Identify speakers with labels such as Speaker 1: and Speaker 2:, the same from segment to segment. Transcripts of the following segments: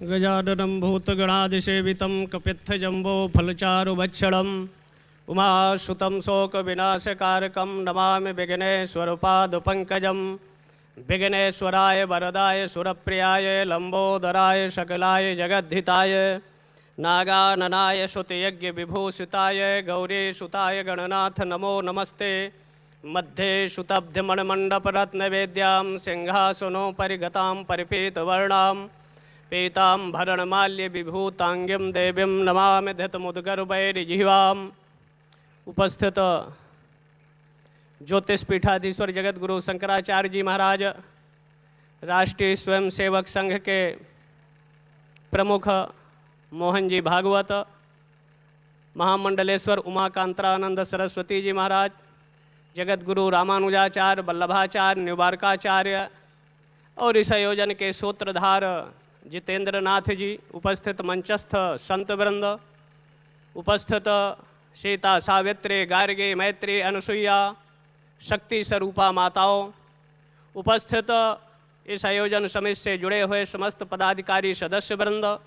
Speaker 1: गजाननं भूतगणादिसेवितं कपित्थजम्बो फलचारुभक्षणम् उमासुतं शोकविनाशकारकं नमामि विघ्नेश्वरपादपङ्कजं। विघ्नेश्वराय वरदाय सुरप्रियाय लंबोदराय सकलाय जगद्धिताय नागाननाय श्रुतियज्ञविभूषिताय गौरीसुताय गणनाथ नमो नमस्ते। मध्ये शुतब्धमणमण्डपरत्नवेद्यां सिंहासनोपरि गतां परिपीतवर्णां पीताम्बरणमाल्यविभूताङ्गीं देवीं नमामि धृतमुद्गर्भैर्जिह्वाम्। उपस्थित ज्योतिषपीठाधीश्वर जगतगुरु शंकराचार्य जी महाराज, राष्ट्रीय स्वयंसेवक संघ के प्रमुख मोहन जी भागवत, महामंडलेश्वर उमाकांतरानंद सरस्वती जी महाराज, जगतगुरु रामानुजाचार्य वल्लभाचार्य निवारकाचार्य और इस आयोजन के सूत्रधार जितेंद्र नाथ जी, उपस्थित मंचस्थ संत वृंद, उपस्थित सीता सावित्री गार्गी मैत्री अनुसुईया शक्ति स्वरूपा माताओं, उपस्थित इस आयोजन समिति से जुड़े हुए समस्त पदाधिकारी सदस्य वृंद,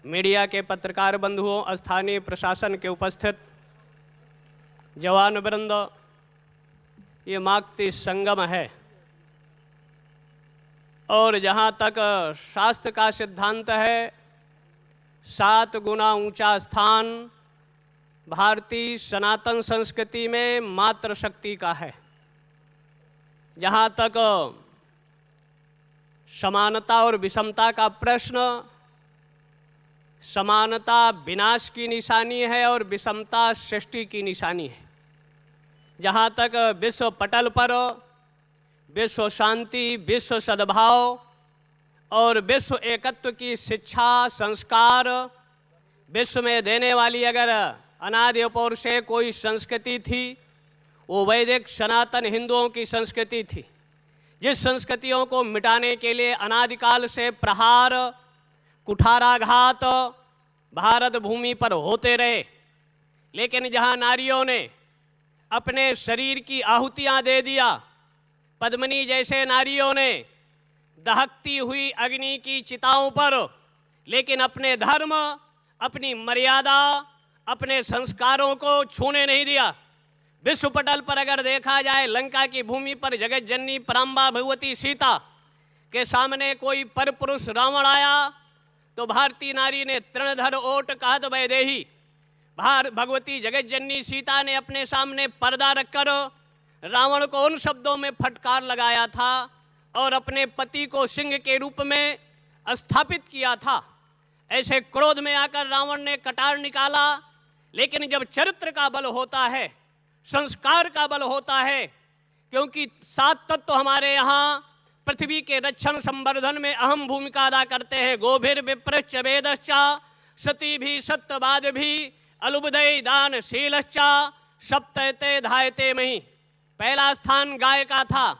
Speaker 1: मीडिया के पत्रकार बंधुओं, स्थानीय प्रशासन के उपस्थित जवान वृंद, ये माक्ति संगम है और जहाँ तक शास्त्र का सिद्धांत है 7 गुना ऊंचा स्थान भारतीय सनातन संस्कृति में मातृशक्ति का है। जहाँ तक समानता और विषमता का प्रश्न, समानता विनाश की निशानी है और विषमता सृष्टि की निशानी है। जहाँ तक विश्व पटल पर विश्व शांति, विश्व सद्भाव और विश्व एकत्व की शिक्षा संस्कार विश्व में देने वाली अगर अनादि अपौर से कोई संस्कृति थी, वो वैदिक सनातन हिंदुओं की संस्कृति थी, जिस संस्कृतियों को मिटाने के लिए अनादिकाल से प्रहार कुठाराघात भारत भूमि पर होते रहे। लेकिन जहाँ नारियों ने अपने शरीर की आहुतियाँ दे दिया, पद्मिनी जैसे नारियों ने दहकती हुई अग्नि की चिताओं पर, लेकिन अपने धर्म, अपनी मर्यादा, अपने संस्कारों को छूने नहीं दिया। विश्व पटल पर अगर देखा जाए, लंका की भूमि पर जगत जननी पराम्बा भगवती सीता के सामने कोई परपुरुष रावण आया तो भारतीय नारी ने तृणधर ओट कहत वैदेही, भगवती जगत जननी सीता ने अपने सामने पर्दा रखकर रावण को उन शब्दों में फटकार लगाया था और अपने पति को सिंह के रूप में स्थापित किया था। ऐसे क्रोध में आकर रावण ने कटार निकाला। लेकिन जब चरित्र का बल होता है, संस्कार का बल होता है, क्योंकि 7 तत्व हमारे यहाँ पृथ्वी के रक्षण संवर्धन में अहम भूमिका अदा करते हैं। गोभिर विप्रश्च वेदश्चा सती भी सत्यवाद भी अलुबदय दान शीलश्चा सप्तते धायते मही। पहला स्थान गाय का था,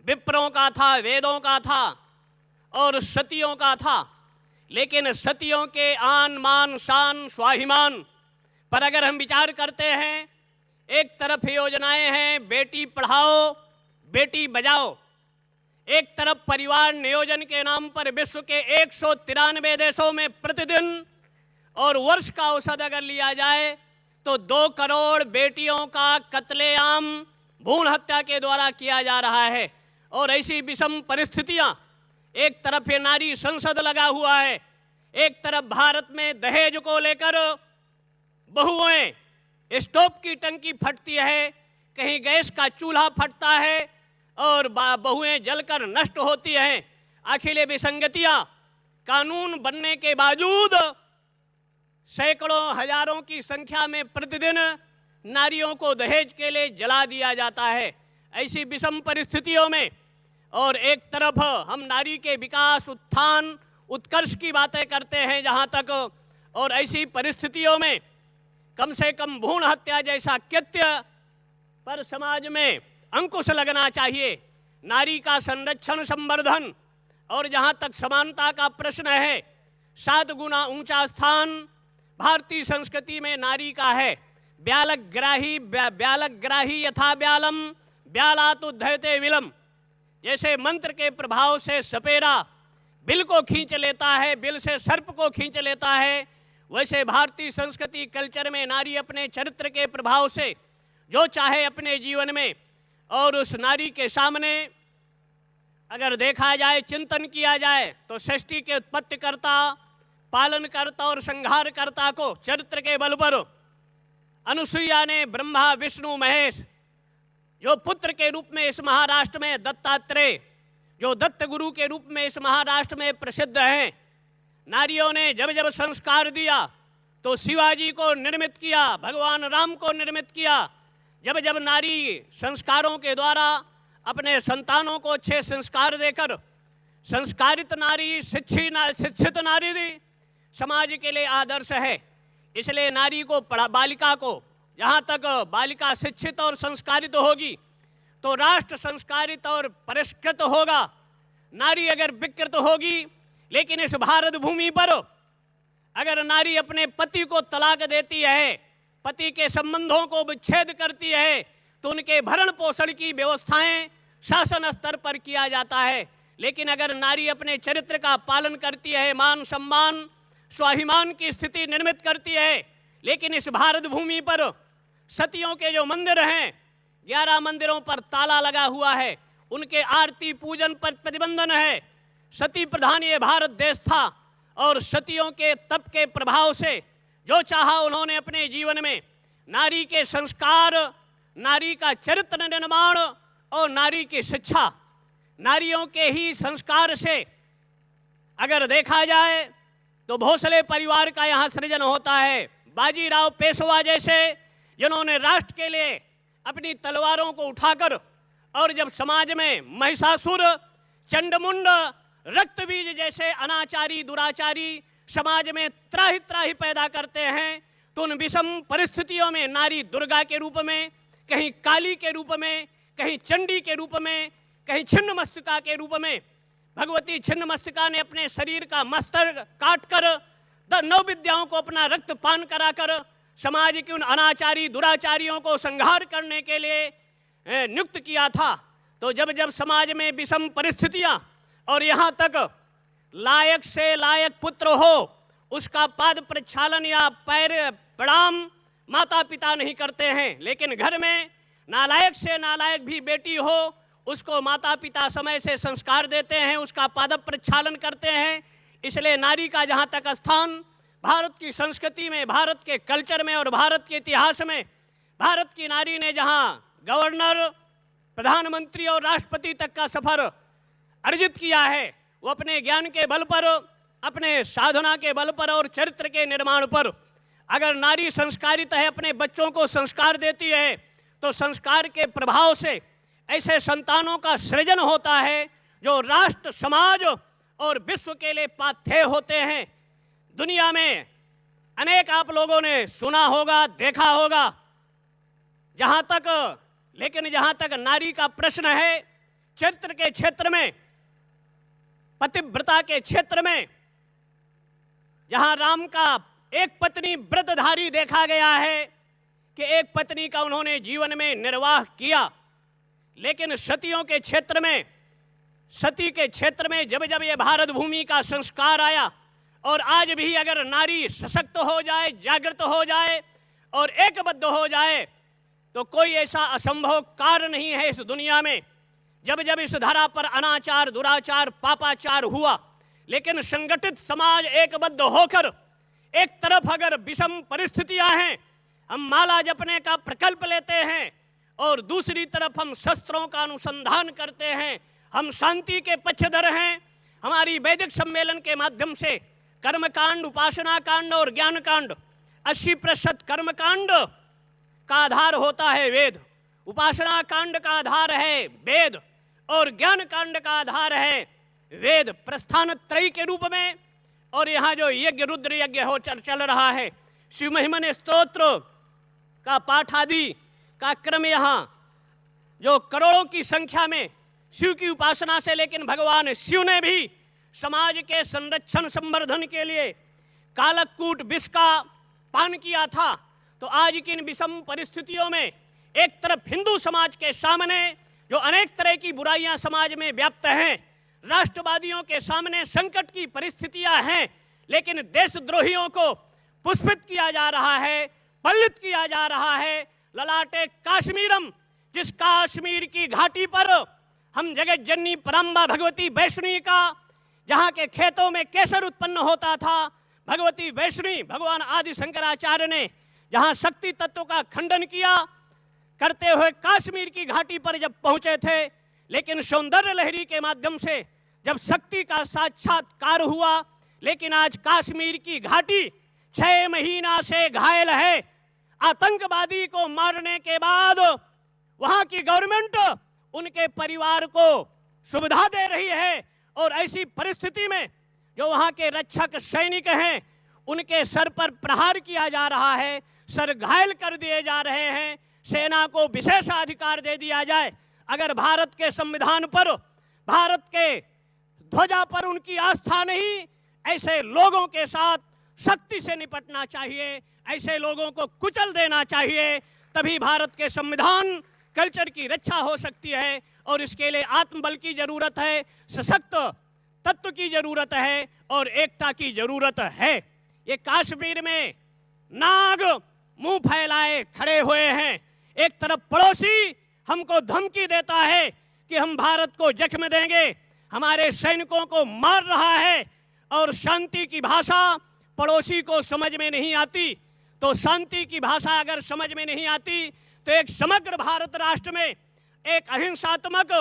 Speaker 1: विप्रों का था, वेदों का था और सतियों का था। लेकिन सतियों के आन मान शान स्वाभिमान पर अगर हम विचार करते हैं, एक तरफ योजनाएं हैं बेटी पढ़ाओ बेटी बचाओ, एक तरफ परिवार नियोजन के नाम पर विश्व के 193 देशों में प्रतिदिन और वर्ष का औसत अगर लिया जाए तो 2 करोड़ बेटियों का कत्लेआम भ्रूण हत्या के द्वारा किया जा रहा है। और ऐसी विषम परिस्थितियां, एक तरफ ये नारी संसद लगा हुआ है, एक तरफ भारत में दहेज को लेकर बहुएं, स्टोव की टंकी फटती है, कहीं गैस का चूल्हा फटता है और बहुएं जलकर नष्ट होती हैं। आखिर ये विसंगतियां, कानून बनने के बावजूद सैकड़ों हजारों की संख्या में प्रतिदिन नारियों को दहेज के लिए जला दिया जाता है। ऐसी विषम परिस्थितियों में और एक तरफ हम नारी के विकास, उत्थान, उत्कर्ष की बातें करते हैं जहां तक, और ऐसी परिस्थितियों में कम से कम भ्रूण हत्या जैसा कृत्य पर समाज में अंकुश लगना चाहिए। नारी का संरक्षण संवर्धन और जहां तक समानता का प्रश्न है, 7 गुना ऊंचा स्थान भारतीय संस्कृति में नारी का है। ब्यालग्राही यथा ब्यालम ब्यालात उद्धयते विलम, जैसे मंत्र के प्रभाव से सपेरा बिल को खींच लेता है, बिल से सर्प को खींच लेता है, वैसे भारतीय संस्कृति कल्चर में नारी अपने चरित्र के प्रभाव से जो चाहे अपने जीवन में, और उस नारी के सामने अगर देखा जाए, चिंतन किया जाए, तो सृष्टि के उत्पत्तिकर्ता, पालनकर्ता और संहारकर्ता को चरित्र के बल पर अनुसुईया ने ब्रह्मा विष्णु महेश जो पुत्र के रूप में इस महाराष्ट्र में दत्तात्रेय, जो दत्त गुरु के रूप में इस महाराष्ट्र में प्रसिद्ध हैं, नारियों ने जब जब संस्कार दिया तो शिवाजी को निर्मित किया, भगवान राम को निर्मित किया। जब जब नारी संस्कारों के द्वारा अपने संतानों को अच्छे संस्कार देकर संस्कारित नारी, शिक्षित नारी दी, समाज के लिए आदर्श है। इसलिए नारी को बालिका को, जहाँ तक बालिका शिक्षित और संस्कारित होगी तो राष्ट्र संस्कारित और परिष्कृत होगा। नारी अगर विकृत होगी, लेकिन इस भारत भूमि पर अगर नारी अपने पति को तलाक देती है, पति के संबंधों को विच्छेद करती है, तो उनके भरण पोषण की व्यवस्थाएं शासन स्तर पर किया जाता है। लेकिन अगर नारी अपने चरित्र का पालन करती है, मान सम्मान स्वाभिमान की स्थिति निर्मित करती है, लेकिन इस भारत भूमि पर सतियों के जो मंदिर हैं, 11 मंदिरों पर ताला लगा हुआ है, उनके आरती पूजन पर प्रतिबंधन है। सती प्रधान ये भारत देश था और सतियों के तप के प्रभाव से जो चाहा उन्होंने अपने जीवन में नारी के संस्कार, नारी का चरित्र निर्माण और नारी की शिक्षा, नारियों के ही संस्कार से अगर देखा जाए तो भोसले परिवार का यहाँ सृजन होता है। बाजीराव पेशवा जैसे जिन्होंने राष्ट्र के लिए अपनी तलवारों को उठाकर, और जब समाज में महिषासुर, चंडमुंड, रक्तबीज जैसे अनाचारी दुराचारी समाज में त्राहि त्राहि पैदा करते हैं, तो उन विषम परिस्थितियों में नारी दुर्गा के रूप में, कहीं काली के रूप में, कहीं चंडी के रूप में, कहीं छिन्न मस्तका के रूप में, भगवती छिन्न मस्तका ने अपने शरीर का मस्तक काटकर 9 विद्याओं को अपना रक्त पान कराकर समाज के उन अनाचारी दुराचारियों को संहार करने के लिए नियुक्त किया था। तो जब जब समाज में विषम परिस्थितियां, और यहाँ तक लायक से लायक पुत्र हो उसका पाद प्रक्षालन या पैर प्रणाम माता पिता नहीं करते हैं, लेकिन घर में नालायक से नालायक भी बेटी हो उसको माता पिता समय से संस्कार देते हैं, उसका पाद प्रक्षालन करते हैं। इसलिए नारी का जहाँ तक स्थान भारत की संस्कृति में, भारत के कल्चर में और भारत के इतिहास में, भारत की नारी ने जहाँ गवर्नर, प्रधानमंत्री और राष्ट्रपति तक का सफर अर्जित किया है, वो अपने ज्ञान के बल पर, अपने साधना के बल पर और चरित्र के निर्माण पर। अगर नारी संस्कारित है, अपने बच्चों को संस्कार देती है, तो संस्कार के प्रभाव से ऐसे संतानों का सृजन होता है जो राष्ट्र, समाज और विश्व के लिए पाथेय होते हैं। दुनिया में अनेक आप लोगों ने सुना होगा, देखा होगा, लेकिन जहां तक नारी का प्रश्न है, चरित्र के क्षेत्र में, पतिव्रता के क्षेत्र में, जहां राम का एक पत्नी व्रतधारी देखा गया है कि एक पत्नी का उन्होंने जीवन में निर्वाह किया, लेकिन सतियों के क्षेत्र में, सती के क्षेत्र में जब जब ये भारत भूमि का संस्कार आया, और आज भी अगर नारी सशक्त हो जाए, जागृत हो जाए और एकबद्ध हो जाए, तो कोई ऐसा असंभव कार्य नहीं है इस दुनिया में। जब जब इस धरा पर अनाचार, दुराचार, पापाचार हुआ, लेकिन संगठित समाज एकबद्ध होकर, एक तरफ अगर विषम परिस्थितियां हैं, हम माला जपने का प्रकल्प लेते हैं, और दूसरी तरफ हम शस्त्रों का अनुसंधान करते हैं, हम शांति के पक्षधर हैं। हमारी वैदिक सम्मेलन के माध्यम से कर्मकांड, उपासना कांड और ज्ञान कांड, 80% कर्मकांड का आधार होता है वेद, उपासना कांड का आधार है वेद, और ज्ञान कांड का आधार है वेद प्रस्थान त्रयी के रूप में। और यहाँ जो यज्ञ, रुद्र यज्ञ हो चल रहा है, शिव महिमन स्तोत्र का पाठ आदि का क्रम, यहाँ जो करोड़ों की संख्या में शिव की उपासना से, लेकिन भगवान शिव ने भी समाज के संरक्षण संवर्धन के लिए कालकूट विष का पान किया था। तो आज की इन विषम परिस्थितियों में एक तरफ हिंदू समाज के सामने जो अनेक तरह की बुराइयां समाज में व्याप्त हैं, राष्ट्रवादियों के सामने संकट की परिस्थितियां हैं, लेकिन देशद्रोहियों को पुष्पित किया जा रहा है, पल्लित किया जा रहा है। ललाटे काश्मीरम, जिस काश्मीर की घाटी पर हम जगत जननी पराम्बा भगवती वैष्णवी का, जहाँ के खेतों में केसर उत्पन्न होता था, भगवती वैष्णवी भगवान आदि शंकराचार्य ने जहाँ शक्ति तत्व का खंडन किया करते हुए काश्मीर की घाटी पर जब पहुंचे थे, लेकिन सौंदर्य लहरी के माध्यम से जब शक्ति का साक्षात्कार हुआ, लेकिन आज काश्मीर की घाटी 6 महीना से घायल है। आतंकवादी को मारने के बाद वहां की गवर्नमेंट उनके परिवार को सुविधा दे रही है, और ऐसी परिस्थिति में जो वहां के रक्षक सैनिक हैं उनके सर पर प्रहार किया जा रहा है, सर घायल कर दिए जा रहे हैं। सेना को विशेषाधिकार दे दिया जाए। अगर भारत के संविधान पर, भारत के ध्वजा पर उनकी आस्था नहीं, ऐसे लोगों के साथ शक्ति से निपटना चाहिए, ऐसे लोगों को कुचल देना चाहिए, तभी भारत के संविधान कल्चर की रक्षा हो सकती है। और इसके लिए आत्मबल की जरूरत है, सशक्त तत्व की जरूरत है और एकता की जरूरत है। ये कश्मीर में नाग मुंह फैलाए खड़े हुए हैं। एक तरफ पड़ोसी हमको धमकी देता है कि हम भारत को जख्म देंगे, हमारे सैनिकों को मार रहा है, और शांति की भाषा पड़ोसी को समझ में नहीं आती। तो शांति की भाषा अगर समझ में नहीं आती तो एक समग्र भारत राष्ट्र में एक अहिंसात्मक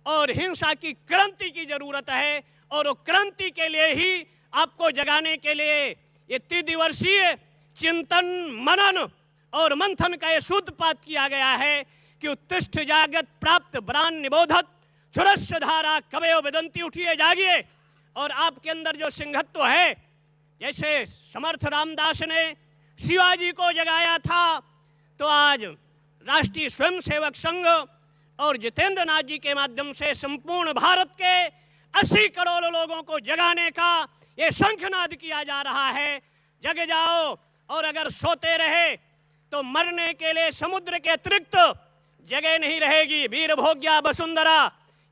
Speaker 1: और हिंसा की क्रांति की जरूरत है। और वो क्रांति के लिए ही आपको जगाने के लिए ये 3 दिवसीय चिंतन, मनन और मंथन का ये सूत्रपात किया गया है कि उत्तिष्ठ जागत प्राप्त ब्रान निबोधत सुरस्य धारा कवयो विदंती, उठिए जागिए। और आपके अंदर जो सिंहत्व है, जैसे समर्थ रामदास ने शिवाजी को जगाया था, तो आज राष्ट्रीय स्वयंसेवक संघ और जितेंद्र नाथ जी के माध्यम से संपूर्ण भारत के 80 करोड़ लोगों को जगाने का ये शंखनाद किया जा रहा है। जग जाओ, और अगर सोते रहे तो मरने के लिए समुद्र के अतिरिक्त जगह नहीं रहेगी। वीर भोग्या वसुंधरा,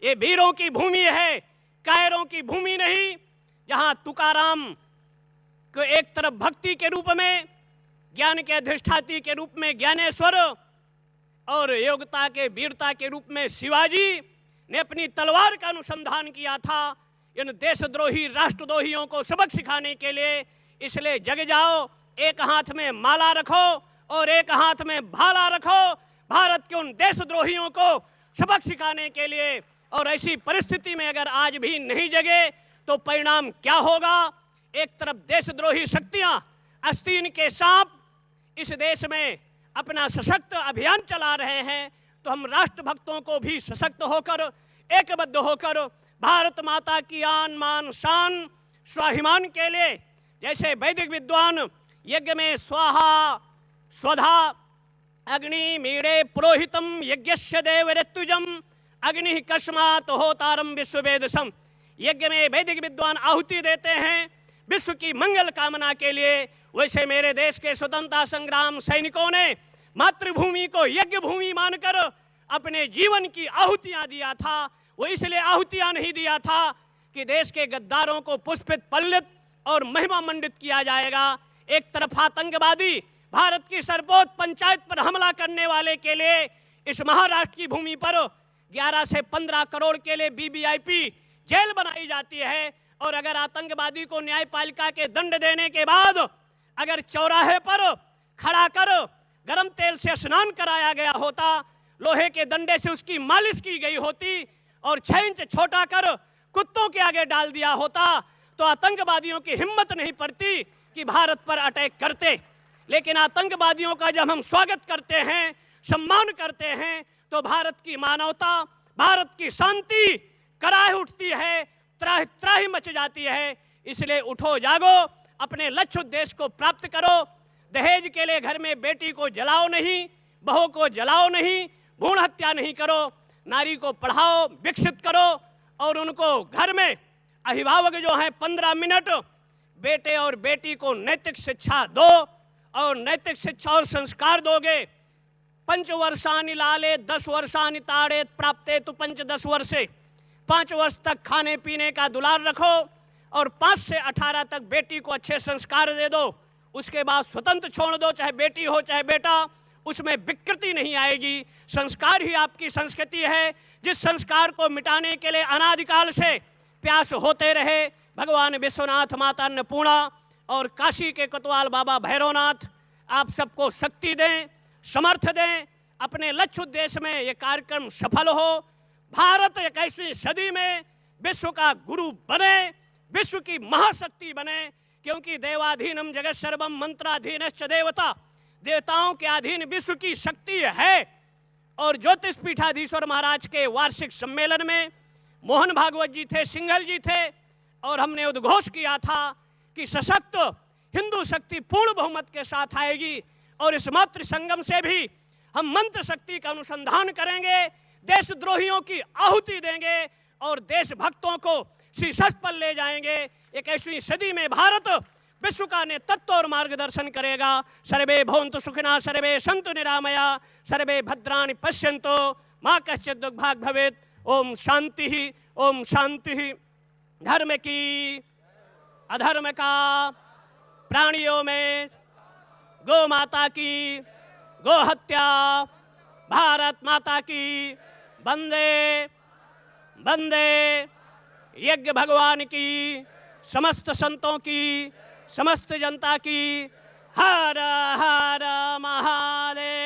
Speaker 1: ये वीरों की भूमि है, कायरों की भूमि नहीं, जहां तुकाराम को एक तरफ भक्ति के रूप में, ज्ञान के अधिष्ठाती के रूप में ज्ञानेश्वर, और योग्यता के वीरता के रूप में शिवाजी ने अपनी तलवार का अनुसंधान किया था इन देशद्रोही राष्ट्रद्रोहियों को सबक सिखाने के लिए। इसलिए जग जाओ, एक हाथ में माला रखो और एक हाथ में भाला रखो, भारत के उन देशद्रोहियों को सबक सिखाने के लिए। और ऐसी परिस्थिति में अगर आज भी नहीं जगे तो परिणाम क्या होगा? एक तरफ देशद्रोही शक्तियां, आस्तीन के सांप इस देश में अपना सशक्त अभियान चला रहे हैं, तो हम राष्ट्रभक्तों को भी सशक्त होकर, एकबद्ध होकर भारत माता की आन मान शान स्वाभिमान के लिए, जैसे वैदिक विद्वान यज्ञ में स्वाहा स्वधा अग्नि मीड़े पुरोहितम यज्ञस्य देव ऋतुजम अग्नि कस्मात् होतारम विश्ववेदसम। यज्ञ में वैदिक विद्वान आहुति देते हैं विश्व की मंगल कामना के लिए, वैसे मेरे देश के स्वतंत्रता संग्राम सैनिकों ने मातृभूमि को यज्ञ भूमि मानकर अपने जीवन की आहुतियां दिया था। वो इसलिए आहुतियां नहीं दिया था कि देश के गद्दारों को पुष्पित, पल्लित और महिमा मंडित किया जाएगा। एक तरफ आतंकवादी भारत की सर्वोच्च पंचायत पर हमला करने वाले के लिए इस महाराष्ट्र की भूमि पर 11 से 15 करोड़ के लिए BBIP जेल बनाई जाती है। और अगर आतंकवादी को न्यायपालिका के दंड देने के बाद अगर चौराहे पर खड़ा कर गरम तेल से स्नान कराया गया होता, लोहे के डंडे से उसकी मालिश की गई होती और 6 इंच छोटा कर कुत्तों के आगे डाल दिया होता, तो आतंकवादियों की हिम्मत नहीं पड़ती कि भारत पर अटैक करते। लेकिन आतंकवादियों का जब हम स्वागत करते हैं, सम्मान करते हैं, तो भारत की मानवता, भारत की शांति कराह उठती है, त्राहि त्राहि मच जाती है। इसलिए उठो जागो, अपने लक्ष्य उद्देश्य को प्राप्त करो। दहेज के लिए घर में बेटी को जलाओ नहीं, बहू को जलाओ नहीं, भ्रूण हत्या नहीं करो, नारी को पढ़ाओ, विकसित करो और उनको घर में अभिभावक जो हैं 15 मिनट बेटे और बेटी को नैतिक शिक्षा दो। और नैतिक शिक्षा और संस्कार दोगे, 5 वर्षानि लाले 10 वर्षानि ताड़ेत प्राप्ते तो 15 वर्षे, 5 वर्ष तक खाने पीने का दुलार रखो और 5 से 18 तक बेटी को अच्छे संस्कार दे दो। उसके बाद स्वतंत्र छोड़ दो, चाहे बेटी हो चाहे बेटा, उसमें विकृति नहीं आएगी। संस्कार ही आपकी संस्कृति है, जिस संस्कार को मिटाने के लिए अनादिकाल से प्रयास होते रहे। भगवान विश्वनाथ, माता अन्नपूर्णा और काशी के कोतवाल बाबा भैरवनाथ आप सबको शक्ति दें, समर्थ दें, अपने लक्ष्य उद्देश्य में ये कार्यक्रम सफल हो। भारत 21वीं सदी में विश्व का गुरु बने, विश्व की महाशक्ति बने, क्योंकि देवाधीनम जगत सर्वम मंत्राधीनश्च देवता, देवताओं के अधीन विश्व की शक्ति है। और ज्योतिष पीठाधीश्वर महाराज के वार्षिक सम्मेलन में मोहन भागवत जी थे, सिंघल जी थे, और हमने उद्घोष किया था कि सशक्त हिंदू शक्ति पूर्ण बहुमत के साथ आएगी। और इस मातृ संगम से भी हम मंत्र शक्ति का अनुसंधान करेंगे, देशद्रोहियों की आहुति देंगे और देशभक्तों को शीर्ष पर ले जाएंगे। 21वीं सदी में भारत विश्व का नेतृत्व और मार्गदर्शन करेगा। सर्वे भवन्तु सुखिनः, सर्वे सन्तु निरामया, सर्वे भद्राणि पश्यन्तु, मा कश्चित् दुर्भाग् भवेत्। ओम शांति ही, ओम शांति ही। धर्म की, अधर्म का, प्राणियों में गौ माता की, गो हत्या, भारत माता की, वंदे वंदे। यज्ञ भगवान की, समस्त संतों की, समस्त जनता की। हर हर महादेव।